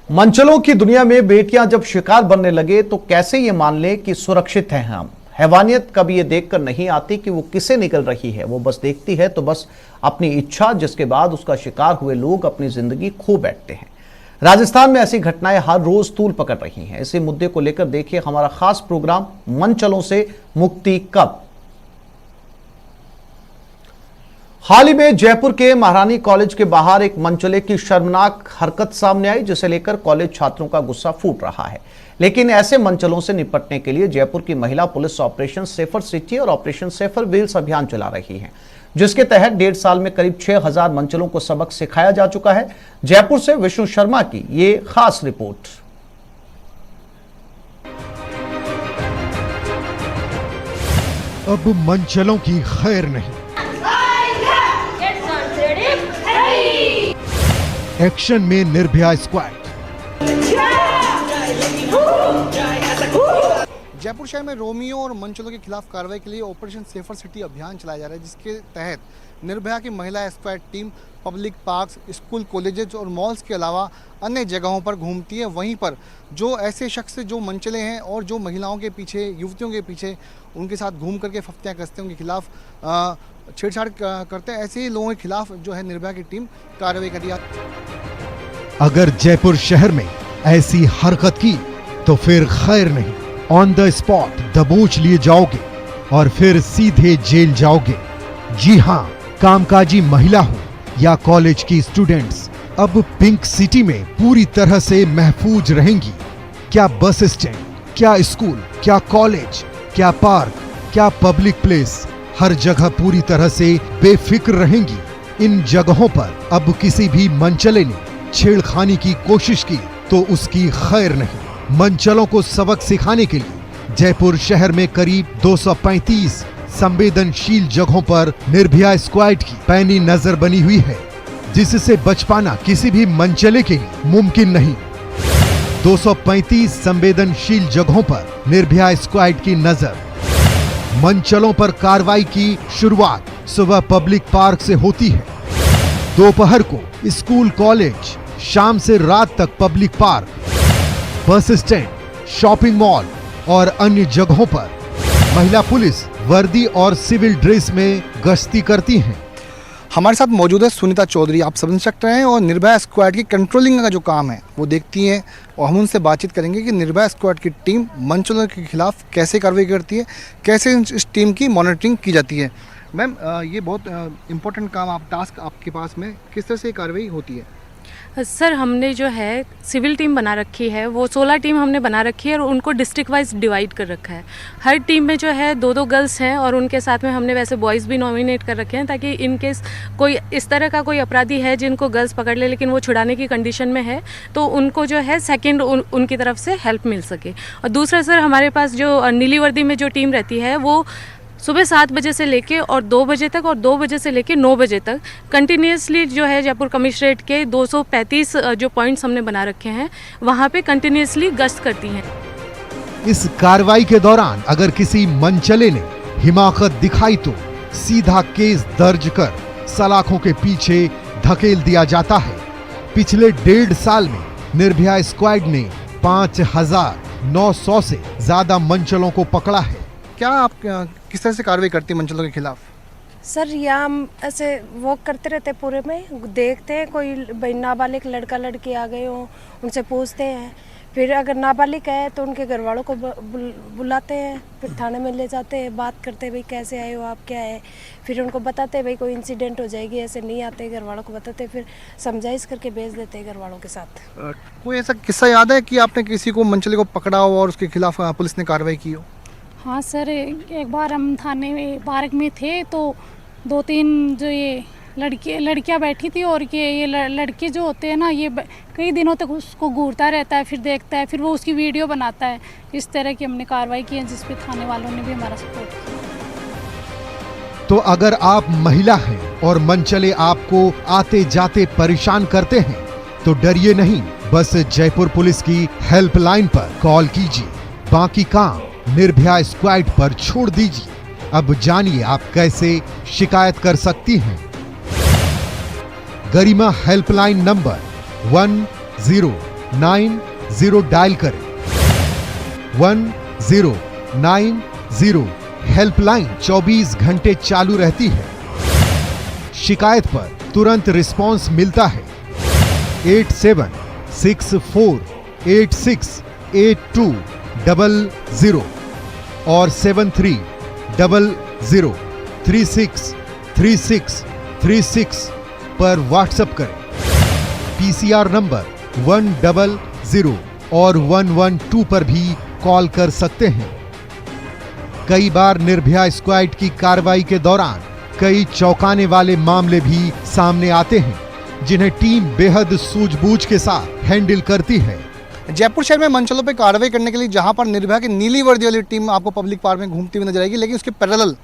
मंचलों की दुनिया में बेटियां जब शिकार बनने लगे तो कैसे ये मान ले कि सुरक्षित हैं हम। हैवानियत कभी ये देखकर नहीं आती कि वो किसे निकल रही है, वो बस देखती है तो बस अपनी इच्छा, जिसके बाद उसका शिकार हुए लोग अपनी जिंदगी खो बैठते हैं। राजस्थान में ऐसी घटनाएं हर रोज तूल पकड़ रही हैं। इसी मुद्दे को लेकर देखिए हमारा खास प्रोग्राम मंचलों से मुक्ति कब। हाल ही में जयपुर के महारानी कॉलेज के बाहर एक मनचले की शर्मनाक हरकत सामने आई, जिसे लेकर कॉलेज छात्रों का गुस्सा फूट रहा है। लेकिन ऐसे मंचलों से निपटने के लिए जयपुर की महिला पुलिस ऑपरेशन सेफर सिटी और ऑपरेशन सेफर व्हील्स अभियान चला रही है, जिसके तहत 1.5 साल में करीब 6000 मंचलों को सबक सिखाया जा चुका है। जयपुर से विष्णु शर्मा की ये खास रिपोर्ट। अब मंचलों की खैर नहीं। एक्शन में निर्भया स्क्वाड। जयपुर शहर में रोमियो और मंचलों के खिलाफ कार्रवाई के लिए ऑपरेशन सेफर सिटी अभियान चलाया जा रहा है, जिसके तहत निर्भया की महिला squad team public parks, school, colleges और मॉल्स के अलावा अन्य जगहों पर घूमती है। वहीं पर जो ऐसे शख्स जो मंचले हैं और जो महिलाओं के पीछे, युवतियों के पीछे उनके साथ घूम करके फफ्तियाँ कसते हैं, उनके खिलाफ छेड़छाड़ करते हैं, ऐसे ही लोगों के खिलाफ जो है निर्भया की टीम कार्रवाई कर रही है। अगर जयपुर शहर में ऐसी हरकत की तो फिर खैर नहीं। ऑन द स्पॉट दबोच लिए जाओगे और फिर सीधे जेल जाओगे। जी हाँ, कामकाजी महिला हो या कॉलेज की स्टूडेंट्स, अब पिंक सिटी में पूरी तरह से महफूज रहेंगी। क्या बस स्टैंड, क्या स्कूल, क्या कॉलेज, क्या पार्क, क्या पब्लिक प्लेस, हर जगह पूरी तरह से बेफिक्र रहेंगी। इन जगहों पर अब किसी भी मंचले ने छेड़खानी की कोशिश की तो उसकी खैर नहीं। मंचलों को सबक सिखाने के लिए जयपुर शहर में करीब 235 संवेदनशील जगहों पर निर्भया स्क्वाड की पैनी नजर बनी हुई है, जिससे बच पाना किसी भी मंचले के लिए मुमकिन नहीं। 235 संवेदनशील जगहों पर निर्भया स्क्वाड की नजर। मंचलों पर कार्रवाई की शुरुआत सुबह पब्लिक पार्क से होती है, दोपहर को स्कूल, कॉलेज, शाम से रात तक public park, bus stand, shopping mall और अन्य जगहों पर महिला पुलिस वर्दी और सिविल ड्रेस में गश्ती करती हैं। हमारे साथ मौजूद है सुनीता चौधरी, आप सब इंस्पेक्टर हैं और निर्भया स्क्वाड की कंट्रोलिंग का जो काम है वो देखती हैं, और हम उनसे बातचीत करेंगे कि निर्भया स्क्वाड की टीम मंचलों के खिलाफ कैसे कार्रवाई करती है, कैसे इस टीम की मॉनिटरिंग की जाती है। मैम, ये बहुत इम्पोर्टेंट काम, आप टास्क आपके पास में किस तरह से कार्रवाई होती है? सर, हमने जो है सिविल टीम बना रखी है, वो 16 टीम हमने बना रखी है और उनको डिस्ट्रिक्ट वाइज डिवाइड कर रखा है। हर टीम में जो है 2-2 गर्ल्स हैं और उनके साथ में हमने वैसे बॉयज़ भी नॉमिनेट कर रखे हैं, ताकि इन केस कोई इस तरह का कोई अपराधी है जिनको गर्ल्स पकड़ ले लेकिन वो छुड़ाने की कंडीशन में है, तो उनको जो है सेकेंड उनकी तरफ से हेल्प मिल सके। और दूसरा सर, हमारे पास जो नीली वर्दी में जो टीम रहती है वो सुबह 7 बजे से लेके और 2 बजे तक और 2 बजे से लेके 9 बजे तक कंटिन्यूसली जो है जयपुर कमिश्नरेट के 235 जो पॉइंट्स हमने बना रखे हैं वहाँ पे कंटिन्यूसली गश्त करती हैं। इस कार्रवाई के दौरान अगर किसी मंचले ने हिमाकत दिखाई तो सीधा केस दर्ज कर सलाखों के पीछे धकेल दिया जाता है। पिछले 1.5 साल में निर्भया स्क्वाड ने 5900 से ज्यादा मंचलों को पकड़ा है। क्या आप किस तरह से कार्रवाई करती हैं मंचलों के खिलाफ? सर, यहाँ हम ऐसे वॉक करते रहते पूरे में, देखते हैं कोई भाई नाबालिग लड़का लड़की आ गए हो, उनसे पूछते हैं, फिर अगर नाबालिग है तो उनके घर वालों को बुलाते हैं, फिर थाने में ले जाते हैं, बात करते हैं भाई कैसे आए हो आप, क्या है, फिर उनको बताते हैं भाई कोई इंसिडेंट हो जाएगी, ऐसे नहीं आते, घर वालों को बताते, फिर समझाइश करके भेज देते हैं घर वालों के साथ। कोई ऐसा किस्सा याद है कि आपने किसी को मंचले को पकड़ा हो और उसके खिलाफ पुलिस ने कार्रवाई की हो? हाँ सर, एक बार हम थाने में पार्क में थे तो 2-3 जो ये लड़कियां बैठी थी और ये लड़के जो होते हैं ना, ये कई दिनों तक उसको घूरता रहता है, फिर देखता है, फिर वो उसकी वीडियो बनाता है। इस तरह की हमने कार्रवाई की है, जिस पे थाने वालों ने भी हमारा सपोर्ट किया। तो अगर आप महिला हैं और मंचले आपको आते जाते परेशान करते हैं तो डरिए नहीं, बस जयपुर पुलिस की हेल्पलाइन पर कॉल कीजिए। बाकी काम निर्भया स्क्वाड पर छोड़ दीजिए। अब जानिए आप कैसे शिकायत कर सकती हैं। गरिमा हेल्पलाइन नंबर 10 90 डायल करें। 1090 हेल्पलाइन 24 घंटे चालू रहती है। शिकायत पर तुरंत रिस्पांस मिलता है। 8764868200 और 7300363636 पर व्हाट्सएप करें। पीसीआर नंबर 100 और 112 पर भी कॉल कर सकते हैं। कई बार निर्भया स्क्वाड की कार्रवाई के दौरान कई चौंकाने वाले मामले भी सामने आते हैं, जिन्हें टीम बेहद सूझबूझ के साथ हैंडल करती है। जयपुर शहर में मंचलों पर कार्रवाई करने के लिए जहां पर निर्भया की नीली वर्दी वाली टीम आपको पब्लिक पार्क में घूमती हुई नजर आएगी, लेकिन उसके पैरेलल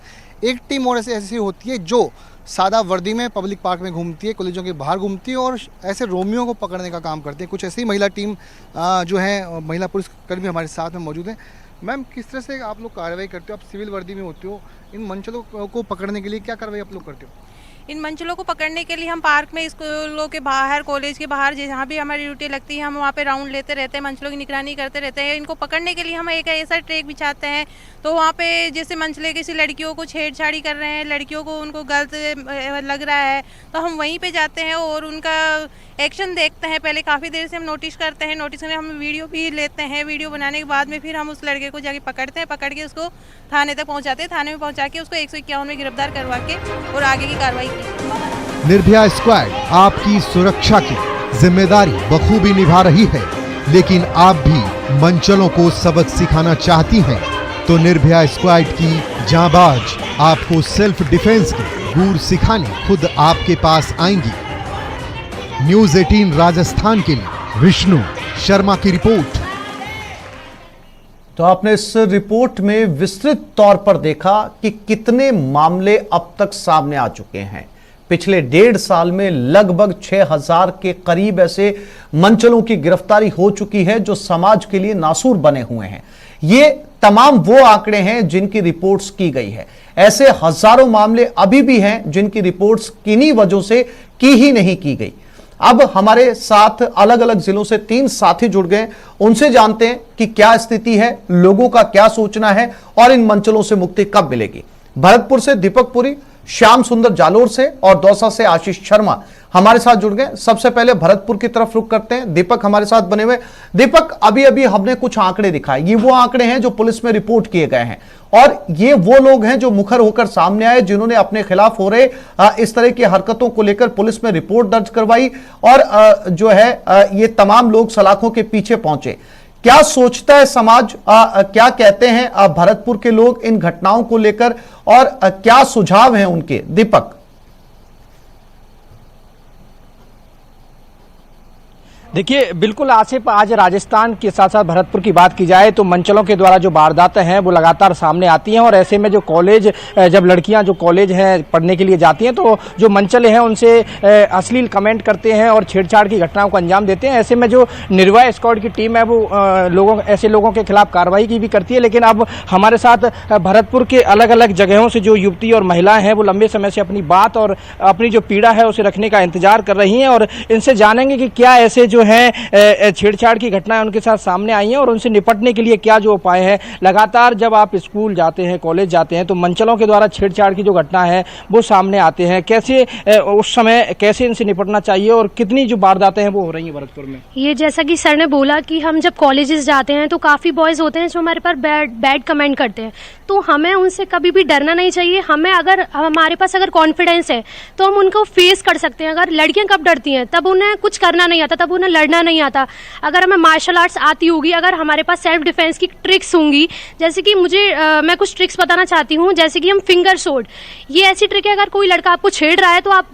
एक टीम और ऐसी होती है जो सादा वर्दी में पब्लिक पार्क में घूमती है, कॉलेजों के बाहर घूमती है और ऐसे रोमियो को पकड़ने का काम करती है। कुछ ऐसी महिला टीम जो है, महिला पुलिसकर्मी हमारे साथ में मौजूद हैं। मैम, किस तरह से आप लोग कार्रवाई करते हो? आप सिविल वर्दी में होते हो, इन मंचलों को पकड़ने के लिए क्या कार्रवाई आप लोग करते हो? इन मंचलों को पकड़ने के लिए हम पार्क में, स्कूलों के बाहर, कॉलेज के बाहर, जहाँ भी हमारी ड्यूटी लगती है, हम वहाँ पे राउंड लेते रहते हैं, मंचलों की निगरानी करते रहते हैं। इनको पकड़ने के लिए हम एक ऐसा ट्रैक बिछाते हैं, तो वहाँ पे जैसे मंचले किसी लड़कियों को छेड़छाड़ी कर रहे हैं, लड़कियों को उनको गलत लग रहा है, तो हम वहीं पे जाते हैं और उनका एक्शन देखते हैं। पहले काफ़ी देर से हम नोटिस करते हैं, नोटिस में हम वीडियो भी लेते हैं। वीडियो बनाने के बाद में फिर हम उस लड़के को जाके पकड़ते हैं, पकड़ के उसको थाने तक पहुँचाते हैं। थाने में पहुँचा के उसको 151 में गिरफ्तार करवा के और आगे की कार्रवाई की। निर्भया स्क्वाड आपकी सुरक्षा की जिम्मेदारी बखूबी निभा रही है, लेकिन आप भी मंचलों को सबक सिखाना चाहती हैं तो निर्भया स्क्वाड की जांबाज आपको सेल्फ डिफेंस के गुर सिखाने खुद आपके पास आएंगी। न्यूज़ 18 राजस्थान के लिए विष्णु शर्मा की रिपोर्ट। तो आपने इस रिपोर्ट में विस्तृत तौर पर देखा कि कितने मामले अब तक सामने आ चुके हैं। पिछले 1.5 साल में लगभग 6000 के करीब ऐसे मंचलों की गिरफ्तारी हो चुकी है जो समाज के लिए नासूर बने हुए हैं। ये तमाम वो आंकड़े हैं जिनकी रिपोर्ट्स की गई है। ऐसे हजारों मामले अभी भी हैं जिनकी रिपोर्ट्स किन्हीं वजहों से की ही नहीं की गई। अब हमारे साथ अलग अलग जिलों से 3 साथी जुड़ गए, उनसे जानते हैं कि क्या स्थिति है, लोगों का क्या सोचना है और इन मंचलों से मुक्ति कब मिलेगी। भरतपुर से दीपक पुरी, श्याम सुंदर जालोर से और दौसा से आशीष शर्मा हमारे साथ जुड़ गए। सबसे पहले भरतपुर की तरफ रुख करते हैं। दीपक हमारे साथ बने हुए। दीपक, अभी अभी हमने कुछ आंकड़े दिखाए, ये वो आंकड़े हैं जो पुलिस में रिपोर्ट किए गए हैं और ये वो लोग हैं जो मुखर होकर सामने आए, जिन्होंने अपने खिलाफ हो रहे इस तरह की हरकतों को लेकर पुलिस में रिपोर्ट दर्ज करवाई और जो है ये तमाम लोग सलाखों के पीछे पहुंचे। क्या सोचता है समाज, क्या कहते हैं भरतपुर के लोग इन घटनाओं को लेकर और क्या सुझाव हैं उनके? दीपक। देखिए, बिल्कुल आसिफ, आज राजस्थान के साथ साथ भरतपुर की बात की जाए तो मंचलों के द्वारा जो वारदातें हैं वो लगातार सामने आती हैं और ऐसे में जो कॉलेज, जब लड़कियां जो कॉलेज हैं पढ़ने के लिए जाती हैं तो जो मंचले हैं उनसे अश्लील कमेंट करते हैं और छेड़छाड़ की घटनाओं को अंजाम देते हैं। ऐसे में जो निर्भया स्क्वाड की टीम है वो ऐसे लोगों के खिलाफ कार्रवाई की भी करती है। लेकिन अब हमारे साथ भरतपुर के अलग अलग जगहों से जो युवती और महिलाएं हैं वो लंबे समय से अपनी बात और अपनी जो पीड़ा है उसे रखने का इंतजार कर रही हैं और इनसे जानेंगे कि क्या ऐसे जो है छेड़छाड़ की घटनाएं उनके साथ सामने आई हैं और उनसे निपटने के लिए क्या जो उपाय है। लगातार जब आप स्कूल जाते हैं, कॉलेज जाते हैं तो मंचलों के द्वारा छेड़छाड़ की जो घटना है वो सामने आते हैं। कैसे उस समय कैसे इनसे निपटना चाहिए और कितनी जो वारदातें हैं वो हो रही हैं भरतपुर में? ये जैसा कि सर ने बोला कि हम जब कॉलेजेस जाते हैं तो काफ़ी बॉयज़ होते हैं जो हमारे पर बैड कमेंट करते हैं, तो हमें उनसे कभी भी डरना नहीं चाहिए। हमें अगर हमारे पास अगर कॉन्फिडेंस है तो हम उनको फेस कर सकते हैं। अगर लड़कियां कब डरती हैं तब उन्हें कुछ करना नहीं आता, तब उन्हें लड़ना नहीं आता। अगर हमें मार्शल आर्ट्स आती होगी, अगर हमारे पास सेल्फ डिफेंस की ट्रिक्स होंगी, जैसे कि मैं कुछ ट्रिक्स बताना चाहती हूँ, जैसे कि हम फिंगर शॉट, ये ऐसी ट्रिक है, अगर कोई लड़का आपको छेड़ रहा है तो आप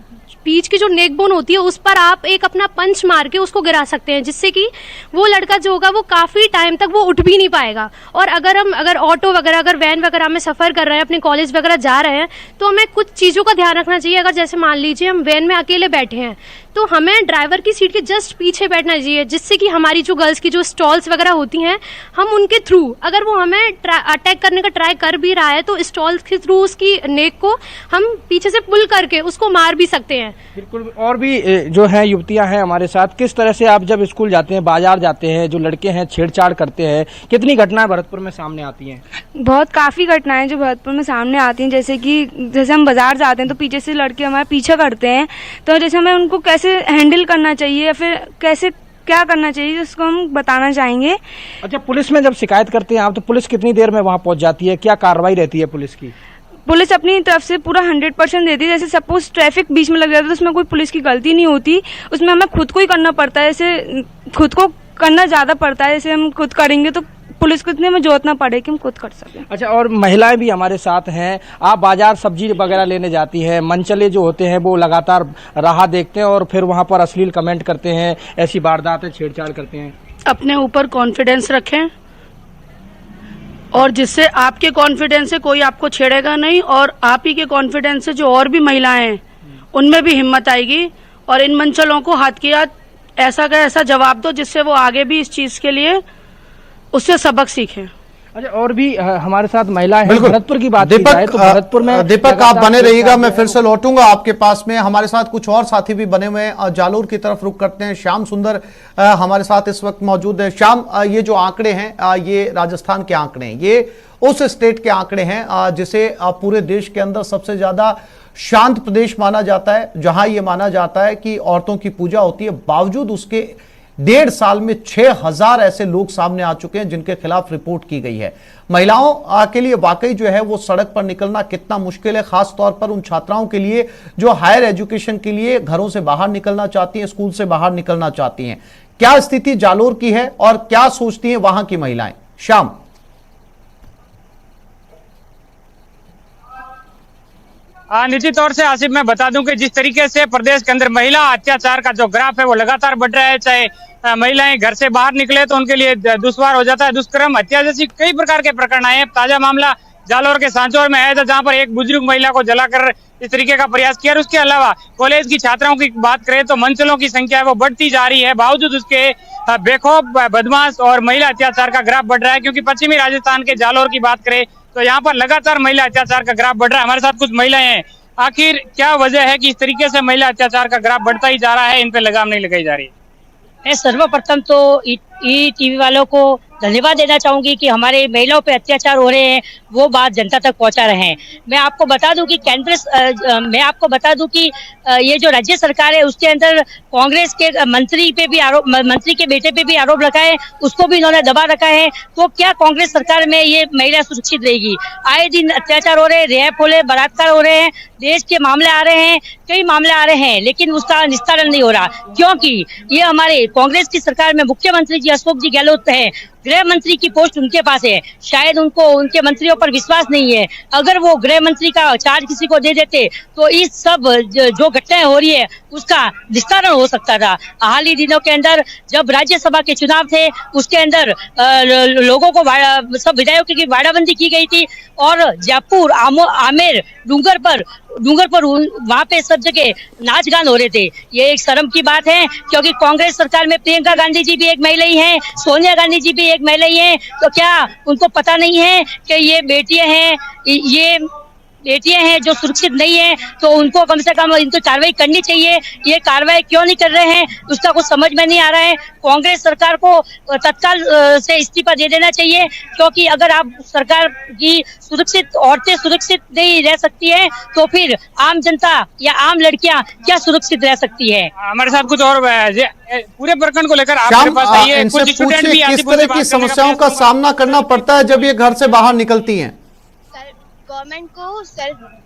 बीच की जो नेक बोन होती है उस पर आप एक अपना पंच मार के उसको गिरा सकते हैं, जिससे कि वो लड़का जो होगा वो काफ़ी टाइम तक वो उठ भी नहीं पाएगा। और अगर ऑटो वगैरह, अगर वैन वगैरह में सफ़र कर रहे हैं, अपने कॉलेज वगैरह जा रहे हैं, तो हमें कुछ चीज़ों का ध्यान रखना चाहिए। अगर जैसे मान लीजिए हम वैन में अकेले बैठे हैं तो हमें ड्राइवर की सीट के जस्ट पीछे बैठना चाहिए, जिससे कि हमारी जो गर्ल्स की जो स्टॉल्स वगैरह होती हैं, हम उनके थ्रू, अगर वो हमें अटैक करने का ट्राई कर भी रहा है तो स्टॉल्स के थ्रू उसकी नेक को हम पीछे से पुल करके उसको मार भी सकते हैं। बिल्कुल। और भी जो हैं युवतियां हैं हमारे साथ, किस तरह से आप जब स्कूल जाते हैं, बाजार जाते हैं, जो लड़के हैं छेड़छाड़ करते हैं, कितनी घटनाएं भरतपुर में सामने आती हैं? बहुत काफ़ी घटनाएं जो भरतपुर में सामने आती हैं, जैसे हम बाजार जाते हैं तो पीछे से लड़के हमारे पीछे करते हैं, तो जैसे हमें उनको कैसे हैंडल करना चाहिए या फिर कैसे क्या करना चाहिए उसको हम बताना चाहेंगे। अच्छा, पुलिस में जब शिकायत करते हैं आप तो पुलिस कितनी देर में वहाँ पहुँच जाती है, क्या कार्रवाई रहती है पुलिस की? पुलिस अपनी तरफ से पूरा 100% देती है। जैसे सपोज ट्रैफिक बीच में लग जाता है तो उसमें कोई पुलिस की गलती नहीं होती, उसमें हमें खुद को ही करना पड़ता है। जैसे खुद को करना ज़्यादा पड़ता है, जैसे हम खुद करेंगे तो पुलिस को इतने में जोतना पड़े कि हम खुद कर सकें। अच्छा, और महिलाएं भी हमारे साथ हैं। आप बाजार सब्जी वगैरह लेने जाती हैं, मनचले जो होते हैं वो लगातार राह देखते हैं और फिर वहाँ पर अश्लील कमेंट करते हैं, ऐसी वारदातें छेड़छाड़ करते हैं। अपने ऊपर कॉन्फिडेंस रखें और जिससे आपके कॉन्फिडेंस से कोई आपको छेड़ेगा नहीं, और आप ही के कॉन्फिडेंस से जो और भी महिलाएं हैं उनमें भी हिम्मत आएगी, और इन मंचलों को हाथ की हाथ ऐसा का ऐसा जवाब दो जिससे वो आगे भी इस चीज़ के लिए उससे सबक सीखें। अच्छा, और भी हमारे साथ महिला है। बिल्कुल। भरतपुर की बात की जाए तो भरतपुर में दीपक आप बने रहिएगा, मैं फिर से लौटूंगा आपके पास में। हमारे साथ कुछ और साथी भी बने हुए हैं, जालोर की तरफ रुख करते हैं। श्याम सुंदर हमारे साथ इस वक्त मौजूद है। श्याम, ये जो आंकड़े हैं ये राजस्थान के आंकड़े हैं, ये उस स्टेट के आंकड़े हैं जिसे पूरे देश के अंदर सबसे ज्यादा शांत प्रदेश माना जाता है, जहां ये माना जाता है कि औरतों की पूजा होती है। बावजूद उसके 1.5 साल में 6000 ऐसे लोग सामने आ चुके हैं जिनके खिलाफ रिपोर्ट की गई है। महिलाओं के लिए वाकई जो है वो सड़क पर निकलना कितना मुश्किल है, खास तौर पर उन छात्राओं के लिए जो हायर एजुकेशन के लिए घरों से बाहर निकलना चाहती हैं, स्कूल से बाहर निकलना चाहती हैं। क्या स्थिति जालोर की है और क्या सोचती हैं वहां की महिलाएं? श्याम। निश्चित तौर से आसिफ, मैं बता दूं कि जिस तरीके से प्रदेश के अंदर महिला अत्याचार का जो ग्राफ है वो लगातार बढ़ रहा है। चाहे महिलाएं घर से बाहर निकले तो उनके लिए दुश्वार हो जाता है, दुष्कर्म, हत्या जैसी कई प्रकार के प्रकरण आए हैं। ताजा मामला जालोर के सांचौर में आया था, जहां पर एक बुजुर्ग महिला को जलाकर इस तरीके का प्रयास किया। और उसके अलावा कॉलेज की छात्राओं की बात करें तो मंचलों की संख्या है वो बढ़ती जा रही है। बावजूद उसके बेखौफ बदमाश और महिला अत्याचार का ग्राफ बढ़ रहा है। क्योंकि पश्चिमी राजस्थान के जालोर की बात करें तो यहाँ पर लगातार महिला अत्याचार का ग्राफ बढ़ रहा है। हमारे साथ कुछ महिलाएं हैं, आखिर क्या वजह है कि इस तरीके से महिला अत्याचार का ग्राफ बढ़ता ही जा रहा है, इन पे लगाम नहीं लगाई जा रही? मैं सर्वप्रथम तो टीवी वालों को धन्यवाद देना चाहूंगी कि हमारे महिलाओं पे अत्याचार हो रहे हैं वो बात जनता तक पहुंचा रहे हैं। मैं आपको बता दूं कि ये जो राज्य सरकार है उसके अंदर कांग्रेस के मंत्री के बेटे पे भी आरोप लगा है, उसको भी इन्होंने दबा रखा है। तो क्या कांग्रेस सरकार में ये महिला सुरक्षित रहेगी? आए दिन अत्याचार हो रहे हैं, रेप हो रहे, बलात्कार हो रहे हैं, देश के मामले आ रहे हैं, कई मामले आ रहे हैं, लेकिन उसका निस्तारण नहीं हो रहा। क्योंकि ये हमारे कांग्रेस की सरकार में मुख्यमंत्री जी अशोक जी गहलोत है, गृह मंत्री की पोस्ट उनके पास है, शायद उनको उनके मंत्रियों पर विश्वास नहीं है। अगर वो गृह मंत्री का चार्ज किसी को दे देते तो इस सब जो घटनाएं हो रही है उसका निस्तारण हो सकता था। हाल ही दिनों के अंदर जब राज्यसभा के चुनाव थे उसके अंदर लोगों को सब विधायकों की वाड़ाबंदी की गई थी और जयपुर आमेर डूंगर पर वहाँ पे सब जगह नाच गान हो रहे थे। ये एक शर्म की बात है, क्योंकि कांग्रेस सरकार में प्रियंका गांधी जी भी एक महिला ही हैं, सोनिया गांधी जी भी एक महिला ही हैं। तो क्या उनको पता नहीं है कि ये बेटियां हैं जो सुरक्षित नहीं है? तो उनको कम से कम इनको कार्रवाई करनी चाहिए। ये कार्रवाई क्यों नहीं कर रहे हैं उसका कुछ समझ में नहीं आ रहा है। कांग्रेस सरकार को तत्काल से इस्तीफा दे देना चाहिए, क्योंकि अगर आप सरकार की औरतें सुरक्षित नहीं रह सकती है तो फिर आम जनता या आम लड़कियां क्या सुरक्षित रह सकती है? हमारे साथ कुछ और पूरे प्रकरण को लेकर आपके पास आइए, कुछ स्टूडेंट भी किस तरह की समस्याओं का सामना करना पड़ता है जब ये घर से बाहर निकलती हैं? गवर्नमेंट को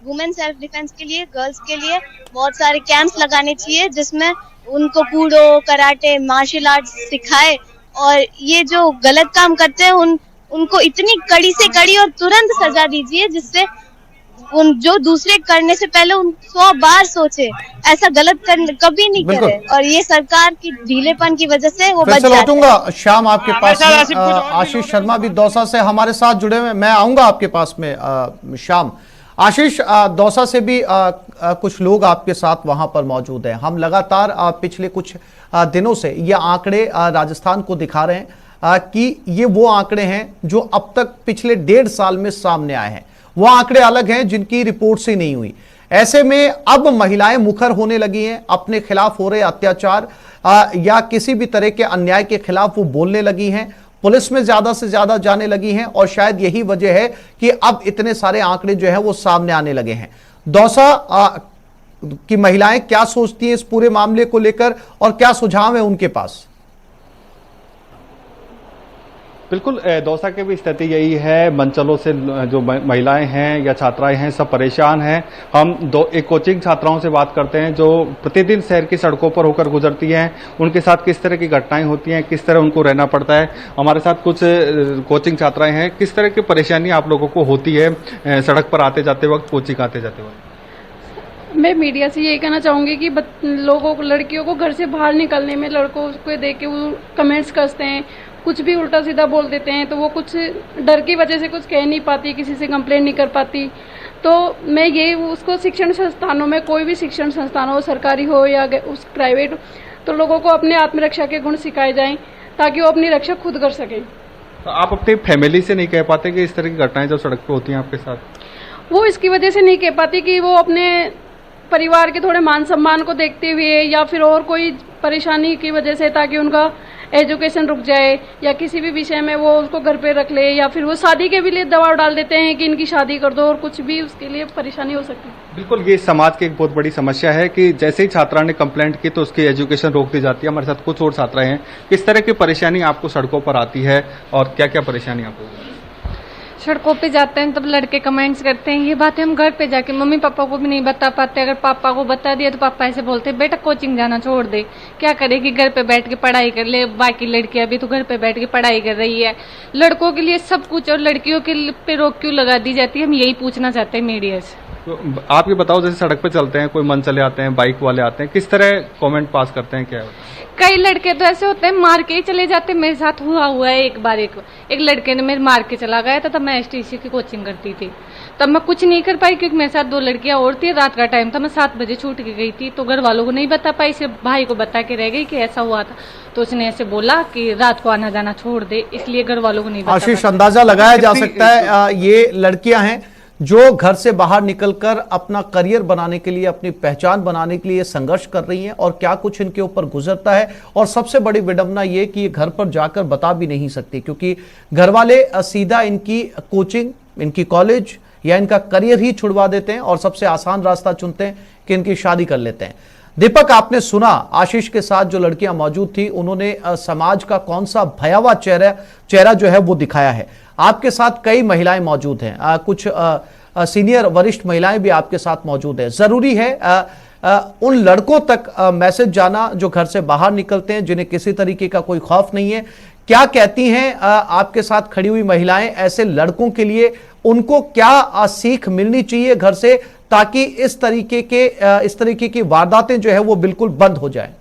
वुमेन सेल्फ डिफेंस के लिए, गर्ल्स के लिए बहुत सारे कैंप्स लगाने चाहिए जिसमें उनको कूडो, कराटे, मार्शल आर्ट्स सिखाए और ये जो गलत काम करते हैं उनको इतनी कड़ी से कड़ी और तुरंत सजा दीजिए जिससे जो दूसरे करने से पहले 100 बार सोचे, ऐसा गलत कभी नहीं करे। और ये सरकार की ढीलेपन की वजह से वो बच जाते हैं। शाम आपके पास में आशीष शर्मा भी दौसा से हमारे साथ जुड़े हुए, मैं आऊंगा आपके पास में शाम। आशीष, दौसा से भी कुछ लोग आपके साथ वहां पर मौजूद हैं। हम लगातार पिछले कुछ दिनों से ये आंकड़े राजस्थान को दिखा रहे हैं कि ये वो आंकड़े हैं जो अब तक पिछले 1.5 साल में सामने आए हैं। वो आंकड़े अलग हैं जिनकी रिपोर्ट से नहीं हुई। ऐसे में अब महिलाएं मुखर होने लगी हैं, अपने खिलाफ हो रहे अत्याचार या किसी भी तरह के अन्याय के खिलाफ वो बोलने लगी हैं, पुलिस में ज्यादा से ज्यादा जाने लगी हैं और शायद यही वजह है कि अब इतने सारे आंकड़े जो है वो सामने आने लगे हैं। दौसा की महिलाएं क्या सोचती हैं इस पूरे मामले को लेकर और क्या सुझाव है उनके पास? बिल्कुल, दौसा की भी स्थिति यही है। मंचलों से जो महिलाएं हैं या छात्राएं हैं सब परेशान हैं। हम एक कोचिंग छात्राओं से बात करते हैं जो प्रतिदिन शहर की सड़कों पर होकर गुजरती हैं, उनके साथ किस तरह की घटनाएं होती हैं, किस तरह उनको रहना पड़ता है। हमारे साथ कुछ कोचिंग छात्राएं हैं, किस तरह की परेशानी आप लोगों को होती है सड़क पर आते जाते वक्त, कोचिंग आते जाते वक्त? मैं मीडिया से यही कहना चाहूँगी कि लोगों को, लड़कियों को घर से बाहर निकलने में लड़कों को देख के वो कमेंट्स करते हैं, कुछ भी उल्टा सीधा बोल देते हैं, तो वो कुछ डर की वजह से कुछ कह नहीं पाती, किसी से कंप्लेंट नहीं कर पाती। तो मैं ये उसको शिक्षण संस्थानों में, कोई भी शिक्षण संस्थान हो, सरकारी हो या उस प्राइवेट, तो लोगों को अपने आत्मरक्षा के गुण सिखाए जाएं ताकि वो अपनी रक्षा खुद कर सकें। तो आप अपनी फैमिली से नहीं कह पाते कि इस तरह की घटनाएं जो सड़क पर होती हैं आपके साथ? वो इसकी वजह से नहीं कह पाती कि वो अपने परिवार के थोड़े मान सम्मान को देखते हुए या फिर और कोई परेशानी की वजह से, ताकि उनका एजुकेशन रुक जाए या किसी भी विषय में वो उसको घर पे रख ले, या फिर वो शादी के भी लिए दबाव डाल देते हैं कि इनकी शादी कर दो, और कुछ भी उसके लिए परेशानी हो सकती है। बिल्कुल, ये समाज की एक बहुत बड़ी समस्या है कि जैसे ही छात्रा ने कंप्लेंट की तो उसकी एजुकेशन रोक दी जाती है। हमारे साथ कुछ और छात्राएं हैं, किस तरह की परेशानी आपको सड़कों पर आती है और क्या क्या परेशानी आपको? सड़कों पे जाते हैं तब लड़के कमेंट्स करते हैं, ये बातें हम घर पे जाके मम्मी पापा को भी नहीं बता पाते। अगर पापा को बता दिया तो पापा ऐसे बोलते हैं, बेटा कोचिंग जाना छोड़ दे, क्या करेगी, घर पे बैठ के पढ़ाई कर ले, बाकी लड़कियां भी तो घर पे बैठ के पढ़ाई कर रही है। लड़कों के लिए सब कुछ और लड़कियों के पे रोक क्यों लगा दी जाती है, हम यही पूछना चाहते हैं मीडिया से। तो आप ये बताओ, जैसे सड़क पे चलते हैं, कोई मन चले आते हैं, बाइक वाले आते हैं, किस तरह कमेंट पास करते हैं, क्या होता है? कई लड़के तो ऐसे होते हैं मार के ही चले जाते। मेरे साथ हुआ है एक बार, एक लड़के ने मेरे मार के चला गया था, तब मैं STC की कोचिंग करती थी, तब मैं कुछ नहीं कर पाई क्योंकि मेरे साथ 2 लड़कियां और थी, रात का टाइम था, मैं 7 बजे छूट के गई थी, तो घर वालों को नहीं बता पाई, सिर्फ भाई को बता के रह गई कि ऐसा हुआ था। तो उसने ऐसे बोला कि रात को आना जाना छोड़ दे, इसलिए घर वालों को नहीं बता। आशीष, अंदाजा लगाया जा सकता है ये लड़कियां हैं जो घर से बाहर निकलकर अपना करियर बनाने के लिए, अपनी पहचान बनाने के लिए संघर्ष कर रही हैं और क्या कुछ इनके ऊपर गुजरता है। और सबसे बड़ी विडंबना ये कि ये घर पर जाकर बता भी नहीं सकती क्योंकि घर वाले सीधा इनकी कोचिंग, इनकी कॉलेज या इनका करियर ही छुड़वा देते हैं और सबसे आसान रास्ता चुनते हैं कि इनकी शादी कर लेते हैं। दीपक, आपने सुना आशीष के साथ जो लड़कियां मौजूद थी, उन्होंने समाज का कौन सा भयावह चेहरा जो है वो दिखाया है। आपके साथ कई महिलाएं मौजूद हैं, कुछ सीनियर वरिष्ठ महिलाएं भी आपके साथ मौजूद हैं। जरूरी है उन लड़कों तक मैसेज जाना जो घर से बाहर निकलते हैं, जिन्हें किसी तरीके का कोई खौफ नहीं है। क्या कहती हैं आपके साथ खड़ी हुई महिलाएं ऐसे लड़कों के लिए, उनको क्या सीख मिलनी चाहिए घर से ताकि इस तरीके की वारदातें जो है वो बिल्कुल बंद हो जाए?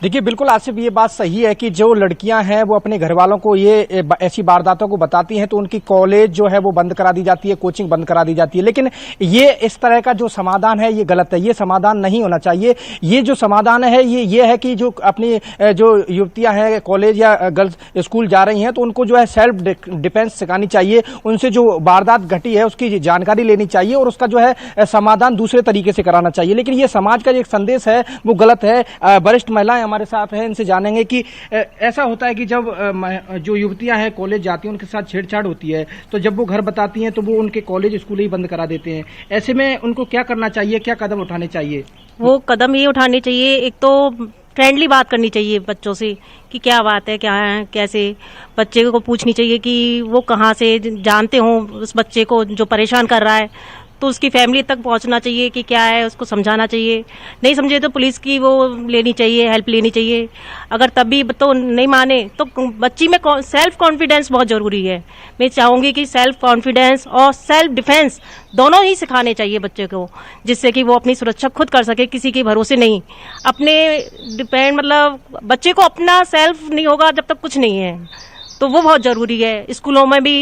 देखिए, बिल्कुल आसिफ, ये बात सही है कि जो लड़कियां हैं वो अपने घर वालों को ये ऐसी वारदातों को बताती हैं तो उनकी कॉलेज जो है वो बंद करा दी जाती है, कोचिंग बंद करा दी जाती है। लेकिन ये इस तरह का जो समाधान है ये गलत है, ये समाधान नहीं होना चाहिए। ये जो समाधान है ये है कि जो अपनी जो युवतियां हैं कॉलेज या गर्ल्स स्कूल जा रही हैं तो उनको जो है सेल्फ डिफेंस सिखानी चाहिए, उनसे जो वारदात घटी है उसकी जानकारी लेनी चाहिए और उसका जो है समाधान दूसरे तरीके से कराना चाहिए। लेकिन ये समाज का जो एक संदेश है वो गलत है। वरिष्ठ महिलाएं हमारे साथ हैं, इनसे जानेंगे कि ऐसा होता है कि जब जो युवतियां हैं कॉलेज जाती हैं उनके साथ छेड़छाड़ होती है, तो जब वो घर बताती हैं तो वो उनके कॉलेज स्कूल ही बंद करा देते हैं। ऐसे में उनको क्या करना चाहिए, क्या कदम उठाने चाहिए? वो कदम ये उठाने चाहिए, एक तो फ्रेंडली बात करनी चाहिए बच्चों से कि क्या बात है, क्या है, कैसे। बच्चे को पूछनी चाहिए कि वो कहाँ से, जानते हो उस बच्चे को जो परेशान कर रहा है, तो उसकी फैमिली तक पहुंचना चाहिए कि क्या है, उसको समझाना चाहिए। नहीं समझे तो पुलिस की वो लेनी चाहिए, हेल्प लेनी चाहिए। अगर तब भी तो नहीं माने तो बच्ची में सेल्फ कॉन्फिडेंस बहुत ज़रूरी है। मैं चाहूँगी कि सेल्फ कॉन्फिडेंस और सेल्फ डिफेंस दोनों ही सिखाने चाहिए बच्चे को, जिससे कि वो अपनी सुरक्षा खुद कर सके, किसी के भरोसे नहीं। अपने डिपेंड मतलब बच्चे को अपना सेल्फ नहीं होगा जब तक कुछ नहीं है, तो वो बहुत ज़रूरी है। स्कूलों में भी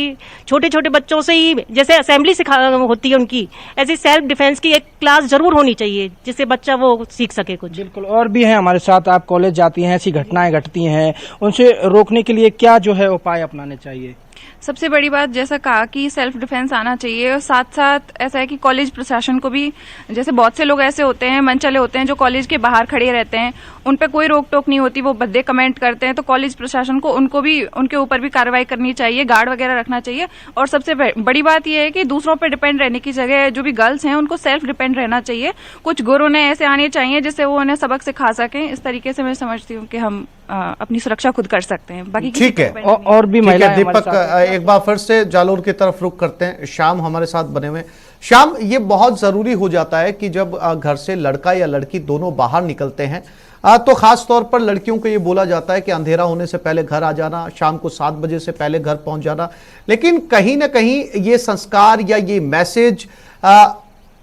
छोटे छोटे बच्चों से ही जैसे असेंबली सिखा होती है उनकी, ऐसी सेल्फ डिफेंस की एक क्लास जरूर होनी चाहिए जिससे बच्चा वो सीख सके कुछ। बिल्कुल, और भी हैं हमारे साथ। आप कॉलेज जाती हैं, ऐसी घटनाएं घटती हैं, उनसे रोकने के लिए क्या जो है उपाय अपनाने चाहिए? सबसे बड़ी बात जैसा कहा कि सेल्फ डिफेंस आना चाहिए, और साथ साथ ऐसा है कि कॉलेज प्रशासन को भी, जैसे बहुत से लोग ऐसे होते हैं, मनचले होते हैं जो कॉलेज के बाहर खड़े रहते हैं, उन पे कोई रोक टोक नहीं होती, वो भद्दे कमेंट करते हैं, तो कॉलेज प्रशासन को उनके ऊपर भी कार्रवाई करनी चाहिए, गार्ड वगैरह रखना चाहिए। और सबसे बड़ी बात यह है कि दूसरों पर डिपेंड रहने की जगह जो भी गर्ल्स हैं उनको सेल्फ डिपेंड रहना चाहिए। कुछ गुरु ने ऐसे आने चाहिए जिससे वो उन्हें सबक सिखा सकें। इस तरीके से मैं समझती हूँ कि हम अपनी सुरक्षा खुद कर सकते हैं। बाकी ठीक है, और भी महिलाएं दीपक एक बार फिर से जालोर की तरफ रुख करते हैं। श्याम हमारे साथ बने हुए। श्याम, ये बहुत जरूरी हो जाता है कि जब घर से लड़का या लड़की दोनों बाहर निकलते हैं तो खास तौर पर लड़कियों को ये बोला जाता है कि अंधेरा होने से पहले घर आ जाना, शाम को 7 बजे से पहले घर पहुंच जाना, लेकिन कहीं ना कहीं ये संस्कार या ये मैसेज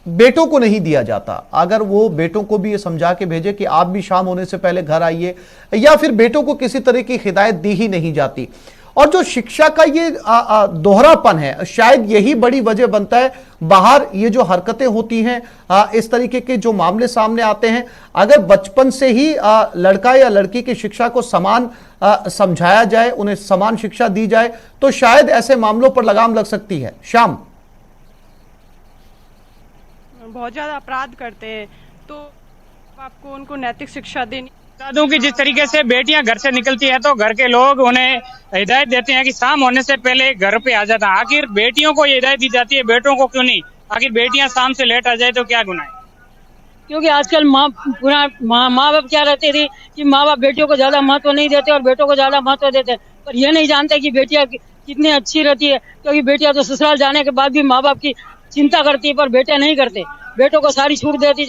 बेटों को नहीं दिया जाता। अगर वो बेटों को भी ये समझा के भेजे कि आप भी शाम होने से पहले घर आइए, या फिर बेटों को किसी तरह की हिदायत दी ही नहीं जाती। और जो शिक्षा का ये दोहरापन है, शायद यही बड़ी वजह बनता है बाहर ये जो हरकतें होती हैं, इस तरीके के जो मामले सामने आते हैं। अगर बचपन से ही लड़का या लड़की की शिक्षा को समान समझाया जाए, उन्हें समान शिक्षा दी जाए, तो शायद ऐसे मामलों पर लगाम लग सकती है। श्याम, बहुत ज्यादा अपराध करते हैं, तो आपको उनको नैतिक शिक्षा देनी। बता दूं कि जिस तरीके से बेटियां घर से निकलती है तो घर के लोग उन्हें हिदायत देते हैं कि शाम होने से पहले घर पे आ जाता। आखिर बेटियों को ये हिदायत दी जाती है, बेटों को क्यों नहीं? आखिर बेटियां शाम से लेट आ जाए तो क्या गुनाह है? क्योंकि आजकल माँ बाप क्या रहते थे कि माँ बाप बेटियों को ज्यादा महत्व नहीं देते और बेटों को ज्यादा महत्व देते, पर ये नहीं जानते कि बेटियां कितनी अच्छी रहती है। क्योंकि बेटियां तो ससुराल जाने के बाद भी माँ बाप की चिंता करती है, पर बेटे नहीं करते। बेटों को सारी छूट दे दी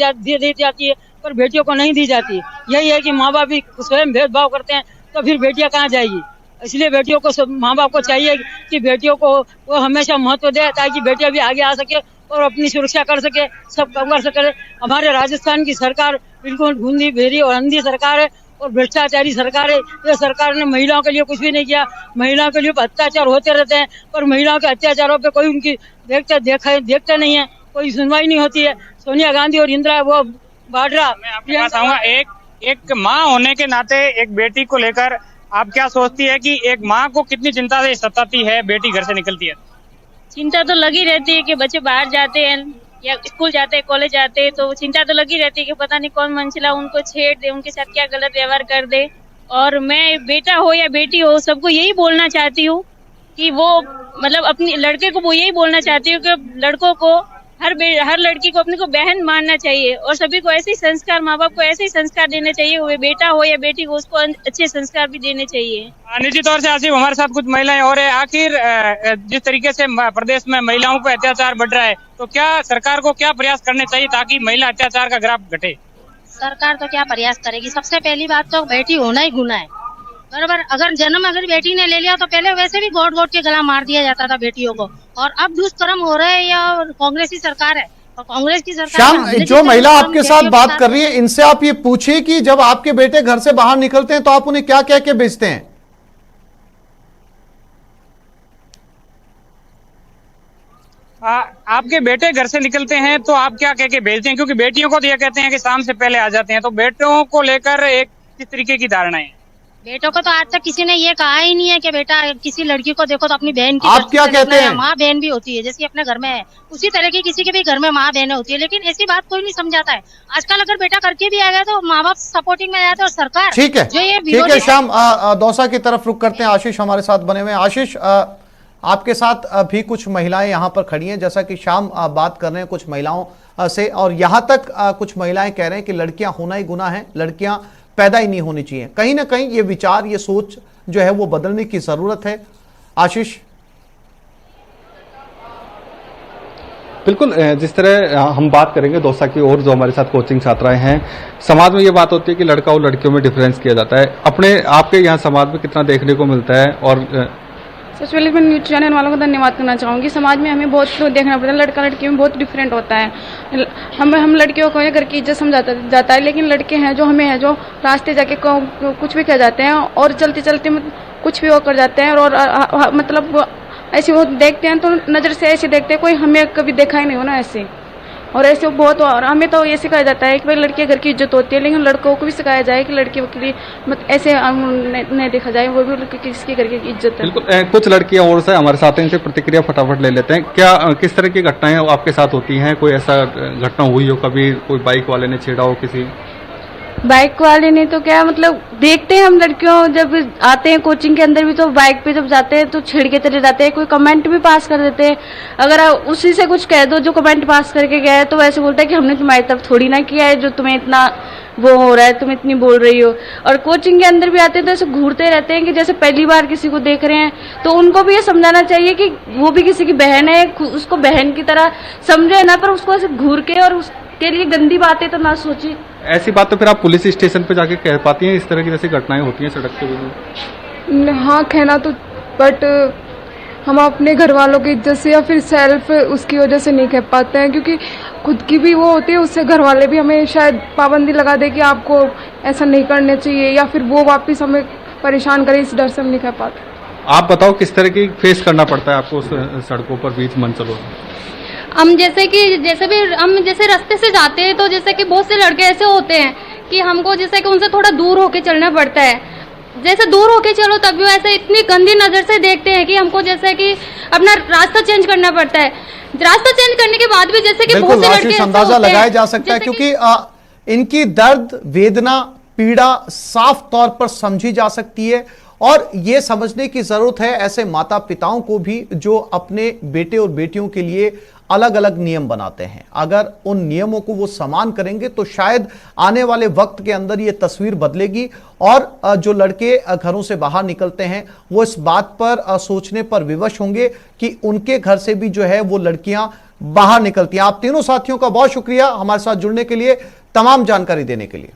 जाती है, पर बेटियों को नहीं दी जाती। यही है कि माँ बाप भी स्वयं भेदभाव करते हैं, तो फिर बेटियां कहाँ जाएगी। इसलिए बेटियों को, माँ बाप को चाहिए कि बेटियों को वो हमेशा महत्व दे, ताकि बेटियां भी आगे आ सके और अपनी सुरक्षा कर सके, सब काम कर सके। हमारे राजस्थान की सरकार बिल्कुल गूंगी भेरी और अंधी सरकार है और भ्रष्टाचारी सरकार है। ये सरकार ने महिलाओं के लिए कुछ भी नहीं किया। महिलाओं के लिए अत्याचार होते रहते हैं, पर महिलाओं के अत्याचारों पे कोई उनकी देखते नहीं है, कोई सुनवाई नहीं होती है। सोनिया गांधी और इंदिरा वो वाड्रा। मैं आपके पास आऊंगा। एक माँ होने के नाते एक बेटी को लेकर आप क्या सोचती है कि एक माँ को कितनी चिंता से सताती है बेटी घर से निकलती है? चिंता तो लगी रहती है कि बच्चे बाहर जाते हैं या स्कूल जाते हैं, कॉलेज जाते हैं, तो चिंता तो लगी रहती है कि पता नहीं कौन मनचला उनको छेड़ दे, उनके साथ क्या गलत व्यवहार कर दे। और मैं बेटा हो या बेटी हो सबको यही बोलना चाहती हूँ कि वो मतलब अपनी लड़के को वो यही बोलना चाहती हूँ कि लड़कों को हर लड़की को अपने को बहन मानना चाहिए और सभी को ऐसे ही संस्कार, माँ बाप को ऐसे ही संस्कार देने चाहिए। वो बेटा हो या बेटी हो उसको अच्छे संस्कार भी देने चाहिए। निश्चित तौर से आसिफ, हमारे साथ कुछ महिलाएं और है। आखिर जिस तरीके से प्रदेश में महिलाओं पर अत्याचार बढ़ रहा है, तो क्या सरकार को क्या प्रयास करने चाहिए ताकि महिला अत्याचार का ग्राफ घटे? सरकार तो क्या प्रयास करेगी? सबसे पहली बात तो बेटी होना ही गुनाह है, बराबर। अगर बेटी ने ले लिया तो पहले वैसे भी गोट के गला मार दिया जाता था बेटियों को, और अब दुष्कर्म हो रहे हैं। या कांग्रेस की सरकार है, और कांग्रेस की सरकार श्याम, जो महिला आपके साथ बात कर रही है, इनसे आप ये पूछिए कि जब आपके बेटे घर से बाहर निकलते हैं तो आप उन्हें क्या कह के भेजते हैं? आपके बेटे घर से निकलते हैं तो आप क्या कह के भेजते हैं? क्योंकि बेटियों को तो ये कहते हैं कि शाम से पहले आ जाते हैं, तो बेटों को लेकर एक किस तरीके की धारणा है? बेटों को तो आज तक किसी ने ये कहा ही नहीं है कि बेटा किसी लड़की को देखो तो अपनी बहन की आप क्या कहते हैं? माँ बहन भी होती है, जैसे अपने घर में है उसी तरह की किसी के भी घर में माँ बहनें होती है, लेकिन ऐसी बात कोई नहीं समझाता है। आजकल अगर बेटा करके भी आ गया तो माँ बाप सपोर्टिंग में आ जाते और सरकार ठीक है, जो ये ठीक है। श्याम, दौसा की तरफ रुक करते हैं। आशीष हमारे साथ बने हुए हैं। आशीष, आपके साथ भी कुछ महिलाएं यहाँ पर खड़ी हैं, जैसा कि श्याम बात कर रहे हैं कुछ महिलाओं से, और यहाँ तक कुछ महिलाएं कह रहे हैं कि लड़कियां होना ही गुनाह है, लड़कियां पैदा ही नहीं होनी चाहिए। कहीं ना कहीं ये विचार, ये सोच जो है वो बदलने की जरूरत है। आशीष, बिल्कुल, जिस तरह हम बात करेंगे दौसा की और जो हमारे साथ कोचिंग छात्राएं हैं, समाज में ये बात होती है कि लड़का और लड़कियों में डिफरेंस किया जाता है। अपने आपके यहाँ समाज में कितना देखने को मिलता है? और सबसे पहले मैं न्यूज़ चैनल वालों का धन्यवाद करना चाहूँगी। समाज में हमें बहुत देखना पड़ता है, लड़का लड़की में बहुत डिफरेंट होता है। हम लड़कियों को घर की इज्जत समझाता जाता है, लेकिन लड़के हैं जो हमें है जो रास्ते जाके कुछ भी कह जाते हैं और चलते चलते कुछ भी वो कर जाते हैं। और मतलब ऐसे वो देखते हैं तो नज़र से ऐसे देखते हैं, कोई हमें कभी देखा ही नहीं हो ना ऐसे। और ऐसे बहुत, और हमें तो ये सिखाया जाता है कि भाई लड़की घर की इज्जत होती है, लेकिन लड़कों को भी सिखाया जाए कि लड़कियों के लिए मत ऐसे नहीं देखा जाए, वो भी किसकी घर की इज्जत है। बिल्कुल, कुछ लड़कियां और से हमारे साथ हैं, इनसे प्रतिक्रिया फटाफट ले लेते हैं। क्या किस तरह की घटनाएं आपके साथ होती हैं? कोई ऐसा घटना हुई हो कभी, कोई बाइक वाले ने छेड़ा हो किसी? बाइक वाले ने तो क्या, मतलब देखते हैं हम लड़कियों जब आते हैं कोचिंग के अंदर भी, तो बाइक पे जब जाते हैं तो छेड़ के चले जाते हैं, कोई कमेंट भी पास कर देते हैं। अगर उसी से कुछ कह दो जो कमेंट पास करके गया है, तो वैसे बोलता है कि हमने तुम्हारी तरफ थोड़ी ना किया है, जो तुम्हें इतना वो हो रहा है, तुम इतनी बोल रही हो। और कोचिंग के अंदर भी आते हैं तो ऐसे घूरते रहते हैं कि जैसे पहली बार किसी को देख रहे हैं। तो उनको भी ये समझाना चाहिए कि वो भी किसी की बहन है, उसको बहन की तरह समझे ना, पर उसको ऐसे घूर के और उसके लिए गंदी बातें तो ना सोचे। ऐसी बात तो फिर आप पुलिस स्टेशन पे जाके कह पाती हैं? इस तरह की जैसी घटनाएं होती हैं सड़क के बीच? हाँ, कहना तो, बट हम अपने घर वालों की इज्जत से या फिर सेल्फ उसकी वजह से नहीं कह पाते हैं, क्योंकि खुद की भी वो होती है, उससे घर वाले भी हमें शायद पाबंदी लगा दे कि आपको ऐसा नहीं करना चाहिए, या फिर वो वापस हमें परेशान करे, इस डर से हम नहीं कह पाते। आप बताओ किस तरह की फेस करना पड़ता है आपको सड़कों पर बीच मंचलों में? हम जैसे भी हम जैसे रास्ते से जाते हैं, तो जैसे कि बहुत से लड़के ऐसे होते हैं कि हमको जैसे कि उनसे थोड़ा दूर होके चलना पड़ता है। जैसे दूर होके चलो तब भी ऐसे इतनी गंदी नज़र से देखते हैं कि हमको जैसे कि अपना रास्ता चेंज करना पड़ता है। रास्ता चेंज करने के बाद भी जैसे कि बहुत से लड़के अंदाजा लगाया जा सकता है, क्योंकि इनकी दर्द, वेदना, पीड़ा साफ तौर पर समझी जा सकती है। और ये समझने की जरूरत है ऐसे माता पिताओं को भी जो अपने बेटे और बेटियों के लिए अलग अलग नियम बनाते हैं। अगर उन नियमों को वो समान करेंगे तो शायद आने वाले वक्त के अंदर ये तस्वीर बदलेगी और जो लड़के घरों से बाहर निकलते हैं वो इस बात पर सोचने पर विवश होंगे कि उनके घर से भी जो है वो लड़कियां बाहर निकलती हैं। आप तीनों साथियों का बहुत शुक्रिया हमारे साथ जुड़ने के लिए, तमाम जानकारी देने के लिए।